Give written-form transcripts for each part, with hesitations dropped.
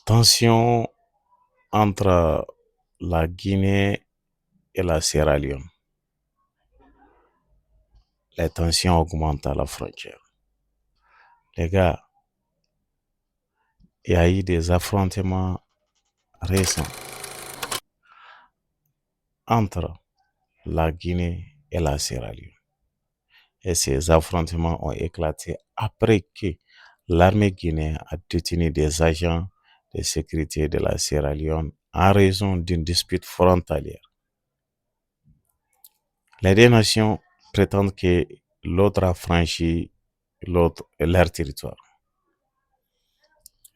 Tension entre la Guinée et la Sierra Leone. Les tensions augmentent à la frontière. Les gars, il y a eu des affrontements récents entre la Guinée et la Sierra Leone. Et ces affrontements ont éclaté après que l'armée guinéenne a détenu des agents de sécurité de la Sierra Leone en raison d'une dispute frontalière. Les deux nations prétendent que l'autre a franchi leur territoire.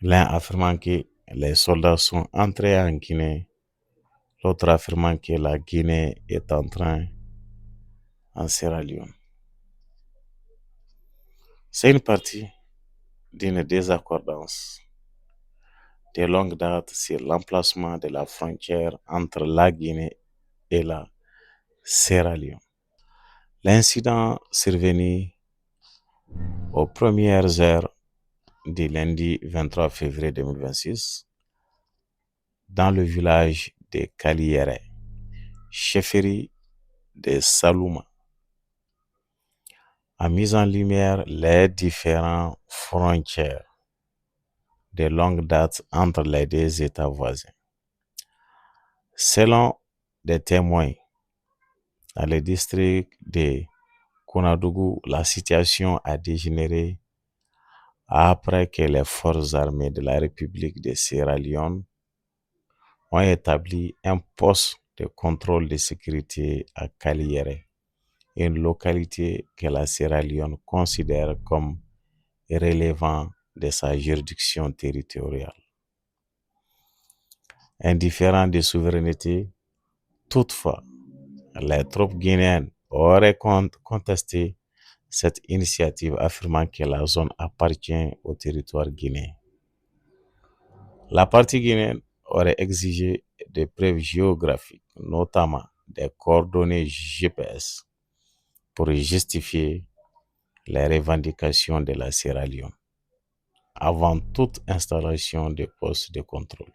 L'un affirmant que les soldats sont entrés en Guinée, l'autre affirmant que la Guinée est entrée en Sierra Leone. C'est une partie d'une désaccordance de longue date sur l'emplacement de la frontière entre la Guinée et la Sierra Leone. L'incident survenu aux premières heures du lundi 23 février 2026 dans le village de Kaliere, chefferie de Salouma, a mis en lumière les différentes frontières de longue date entre les deux États voisins. Selon des témoins, dans le district de Kounadougou, la situation a dégénéré après que les forces armées de la République de Sierra Leone ont établi un poste de contrôle de sécurité à Kaliere, une localité que la Sierra Leone considère comme relevant de sa juridiction territoriale. Indifférent de souveraineté, toutefois, les troupes guinéennes auraient contesté cette initiative, affirmant que la zone appartient au territoire guinéen. La partie guinéenne aurait exigé des preuves géographiques, notamment des coordonnées GPS, pour justifier les revendications de la Sierra Leone, avant toute installation de postes de contrôle.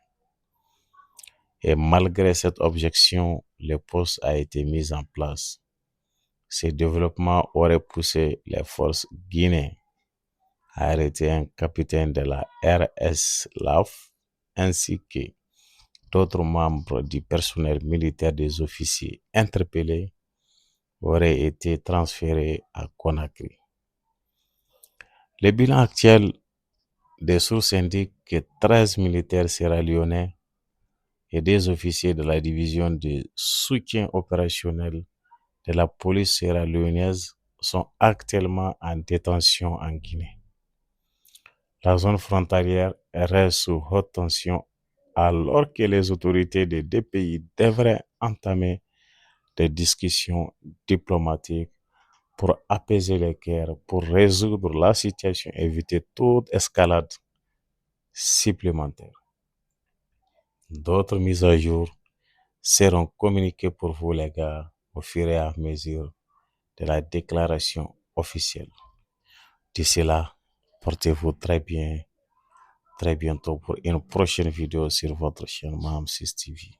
Et malgré cette objection, le poste a été mis en place. Ces développements auraient poussé les forces guinéennes à arrêter un capitaine de la RS-LAF ainsi que d'autres membres du personnel militaire. Des officiers interpellés auraient été transférés à Conakry. Le bilan actuel des sources indique que 13 militaires sierra-léonais et des officiers de la division de soutien opérationnel de la police sierra-léonaise sont actuellement en détention en Guinée. La zone frontalière reste sous haute tension alors que les autorités des deux pays devraient entamer des discussions diplomatiques pour apaiser les guerres, pour résoudre la situation et éviter toute escalade supplémentaire. D'autres mises à jour seront communiquées pour vous les gars au fur et à mesure de la déclaration officielle. D'ici là, portez-vous très bien, très bientôt pour une prochaine vidéo sur votre chaîne Maham 6 TV.